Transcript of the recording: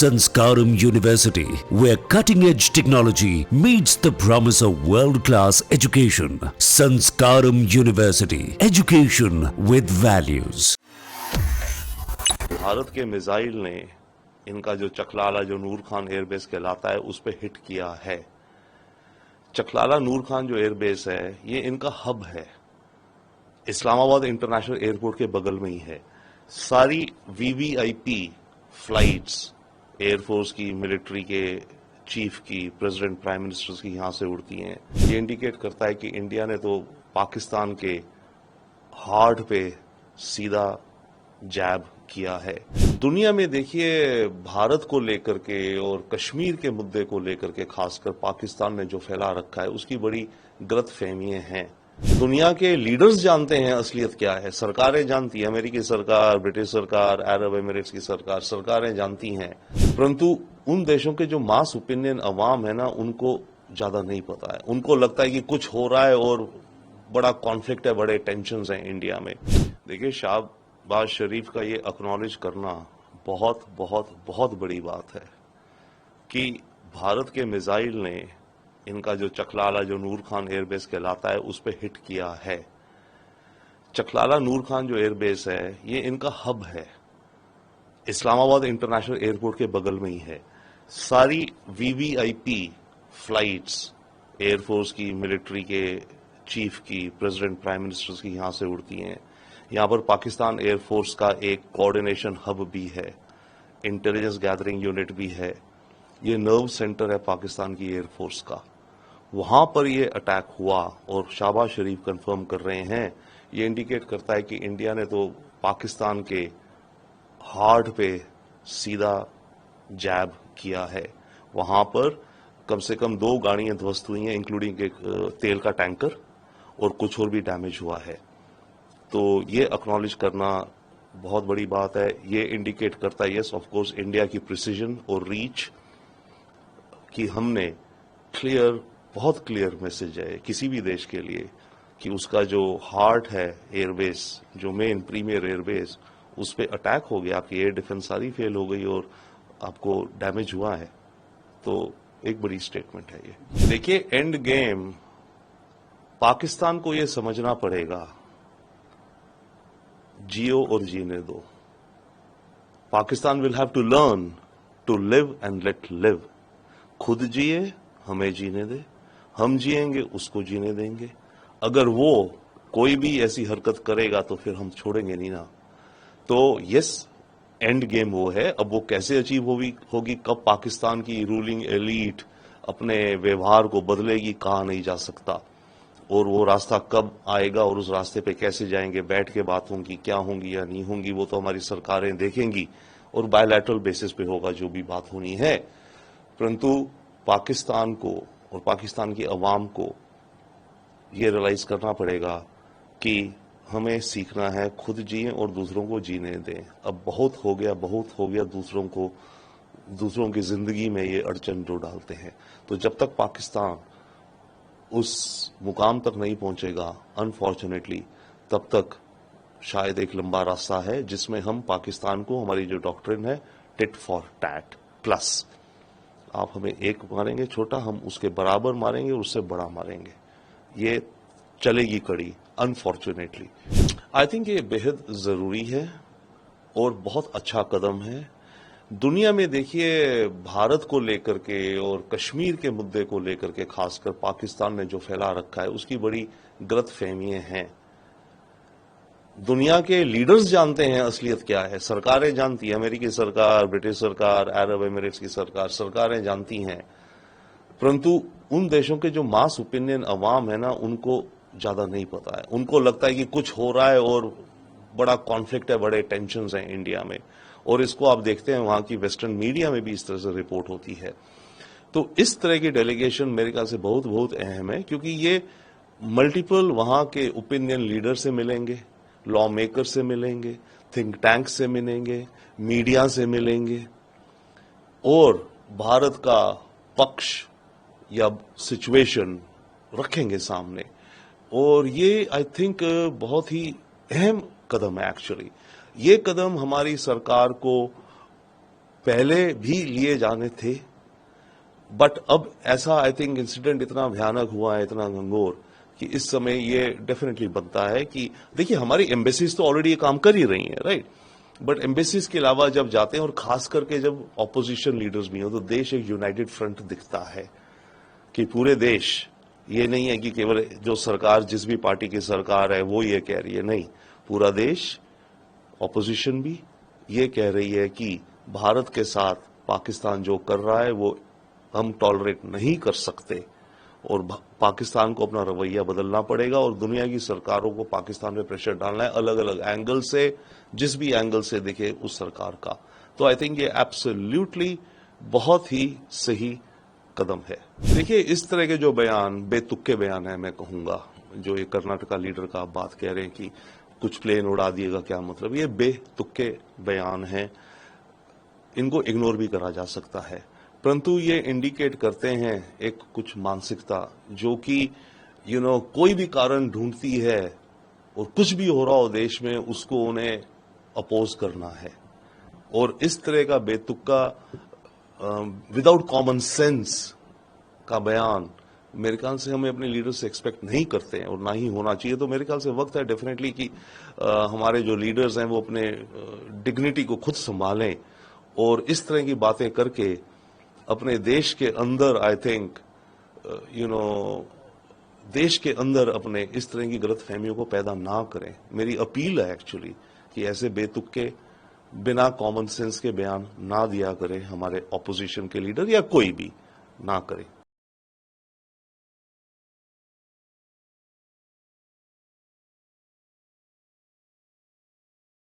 Sanskaram University, where cutting-edge technology meets the promise of world-class education. Sanskaram University, education with values. Bharat के missile ने इनका जो चकलाला जो नूर Khan airbase कहलाता है उस पे हिट किया है। चकलाला नूर खान जो एयरबेस है ये इनका हब है, इस्लामाबाद इंटरनेशनल एयरपोर्ट के बगल में ही है। सारी वीवीआईपी फ्लाइट्स एयरफोर्स की, मिलिट्री के चीफ की, प्रेसिडेंट, प्राइम मिनिस्टर्स की यहां से उड़ती हैं। ये इंडिकेट करता है कि इंडिया ने तो पाकिस्तान के हार्ट पे सीधा जैब किया है। दुनिया में देखिए, भारत को लेकर के और कश्मीर के मुद्दे को लेकर के खासकर पाकिस्तान ने जो फैला रखा है उसकी बड़ी गलतफहमियां हैं। दुनिया के लीडर्स जानते हैं असलियत क्या है, सरकारें जानती हैं, अमेरिकी सरकार, ब्रिटिश सरकार, अरब एमिरेट्स की सरकार, सरकारें जानती हैं, परंतु उन देशों के जो मास ओपिनियन अवाम है ना, उनको ज्यादा नहीं पता है। उनको लगता है कि कुछ हो रहा है और बड़ा कॉन्फ्लिक्ट है, बड़े टेंशंस हैं इंडिया में। देखिए, शहबाज शरीफ का ये एक्नॉलेज करना बहुत बहुत बहुत बड़ी बात है कि भारत के मिसाइल ने इनका जो चकलाला जो नूर खान एयरबेस कहलाता है उस पे हिट किया है। चकलाला नूर खान जो एयरबेस है ये इनका हब है, इस्लामाबाद इंटरनेशनल एयरपोर्ट के बगल में ही है। सारी वीवीआईपी फ्लाइट्स एयरफोर्स की, मिलिट्री के चीफ की, प्रेसिडेंट, प्राइम मिनिस्टर्स की यहां से उड़ती हैं। यहां पर पाकिस्तान एयरफोर्स का एक कोऑर्डिनेशन हब भी है, इंटेलिजेंस गैदरिंग यूनिट भी है। ये नर्व सेंटर है पाकिस्तान की एयरफोर्स का। वहां पर ये अटैक हुआ और शहबाज शरीफ कंफर्म कर रहे हैं। ये इंडिकेट करता है कि इंडिया ने तो पाकिस्तान के हार्ट पे सीधा जैब किया है। वहां पर कम से कम 2 गाड़ियां ध्वस्त हुई हैं, इंक्लूडिंग एक तेल का टैंकर, और कुछ और भी डैमेज हुआ है। तो ये एक्नॉलेज करना बहुत बड़ी बात है। ये इंडिकेट करता है, यस ऑफ कोर्स, इंडिया की प्रिसीजन और रीच कि हमने बहुत क्लियर मैसेज है किसी भी देश के लिए कि उसका जो हार्ट है एयरबेस, जो मेन प्रीमियर एयरबेस, उस पे अटैक हो गया, आपकी एयर डिफेंस सारी फेल हो गई और आपको डैमेज हुआ है। तो एक बड़ी स्टेटमेंट है ये। देखिए, एंड गेम पाकिस्तान को ये समझना पड़ेगा, जियो और जीने दो। Pakistan will have to learn to live and let live. खुद जिए, हमें जीने दे, हम जिएंगे, उसको जीने देंगे। अगर वो कोई भी ऐसी हरकत करेगा तो फिर हम छोड़ेंगे नहीं ना। तो यस, एंड गेम वो है। अब वो कैसे अचीव होगी, कब पाकिस्तान की रूलिंग एलीट अपने व्यवहार को बदलेगी, कहा नहीं जा सकता। और वो रास्ता कब आएगा और उस रास्ते पे कैसे जाएंगे, बैठ के बात होंगी, क्या होंगी या नहीं होंगी, वो तो हमारी सरकारें देखेंगी और बायलैटरल बेसिस पे होगा जो भी बात होनी है। परंतु पाकिस्तान को और पाकिस्तान की अवाम को ये रियलाइज करना पड़ेगा कि हमें सीखना है खुद जिए और दूसरों को जीने दें। अब बहुत हो गया, बहुत हो गया, दूसरों की जिंदगी में ये अड़चन जो डालते हैं। तो जब तक पाकिस्तान उस मुकाम तक नहीं पहुंचेगा, अनफॉर्चुनेटली, तब तक शायद एक लंबा रास्ता है जिसमें हम पाकिस्तान को, हमारी जो डॉक्ट्रिन है टिट फॉर टैट प्लस, आप हमें एक मारेंगे छोटा, हम उसके बराबर मारेंगे, उससे बड़ा मारेंगे, ये चलेगी कड़ी, अनफॉर्चुनेटली। आई थिंक ये बेहद जरूरी है और बहुत अच्छा कदम है। दुनिया में देखिए, भारत को लेकर के और कश्मीर के मुद्दे को लेकर के खासकर पाकिस्तान ने जो फैला रखा है उसकी बड़ी गलतफहमियां हैं। दुनिया के लीडर्स जानते हैं असलियत क्या है, सरकारें जानती हैं, अमेरिकी सरकार, ब्रिटिश सरकार, अरब एमिरेट्स की सरकार, सरकारें जानती हैं, परंतु उन देशों के जो मास ओपिनियन अवाम है ना, उनको ज्यादा नहीं पता है। उनको लगता है कि कुछ हो रहा है और बड़ा कॉन्फ्लिक्ट है, बड़े टेंशंस हैं इंडिया में। और इसको आप देखते हैं वहां की वेस्टर्न मीडिया में भी इस तरह से रिपोर्ट होती है। तो इस तरह की डेलीगेशन मेरे ख्याल से बहुत बहुत अहम है, क्योंकि ये मल्टीपल वहां के ओपिनियन लीडर से मिलेंगे, लॉ मेकर से मिलेंगे, थिंक टैंक से मिलेंगे, मीडिया से मिलेंगे और भारत का पक्ष या सिचुएशन रखेंगे सामने। और ये आई थिंक बहुत ही अहम कदम है एक्चुअली। ये कदम हमारी सरकार को पहले भी लिए जाने थे, बट अब ऐसा आई थिंक इंसिडेंट इतना भयानक हुआ है, इतना गंभीर, कि इस समय ये डेफिनेटली बनता है कि देखिए हमारी एम्बेसीज तो ऑलरेडी ये काम कर ही रही हैं, राइट, बट एम्बेसीज के अलावा जब जाते हैं और खास करके जब ऑपोजिशन लीडर्स भी हो तो देश एक यूनाइटेड फ्रंट दिखता है कि पूरे देश, ये नहीं है कि केवल जो सरकार, जिस भी पार्टी की सरकार है वो ये कह रही है, नहीं, पूरा देश, ऑपोजिशन भी ये कह रही है कि भारत के साथ पाकिस्तान जो कर रहा है वो हम टॉलरेट नहीं कर सकते और पाकिस्तान को अपना रवैया बदलना पड़ेगा और दुनिया की सरकारों को पाकिस्तान पे प्रेशर डालना है, अलग अलग एंगल से, जिस भी एंगल से दिखे उस सरकार का। तो आई थिंक ये एब्सोल्युटली बहुत ही सही कदम है। देखिए इस तरह के जो बयान, बेतुके बयान है मैं कहूंगा, जो ये कर्नाटका लीडर का आप बात कह रहे हैं कि कुछ प्लेन उड़ा दिएगा, क्या मतलब, ये बेतुके बयान हैं, इनको इग्नोर भी करा जा सकता है, परंतु ये इंडिकेट करते हैं एक कुछ मानसिकता जो कि कोई भी कारण ढूंढती है और कुछ भी हो रहा हो देश में उसको उन्हें अपोज करना है। और इस तरह का बेतुका विदाउट कॉमन सेंस का बयान मेरे ख्याल से हमें अपने लीडर से एक्सपेक्ट नहीं करते हैं और ना ही होना चाहिए। तो मेरे ख्याल से वक्त है डेफिनेटली कि हमारे जो लीडर्स हैं वो अपने डिग्निटी को खुद संभालें और इस तरह की बातें करके अपने देश के अंदर आई थिंक देश के अंदर अपने इस तरह की गलतफहमियों को पैदा ना करें। मेरी अपील है एक्चुअली कि ऐसे बेतुके बिना कॉमन सेंस के बयान ना दिया करें हमारे ऑपोजिशन के लीडर या कोई भी ना करे।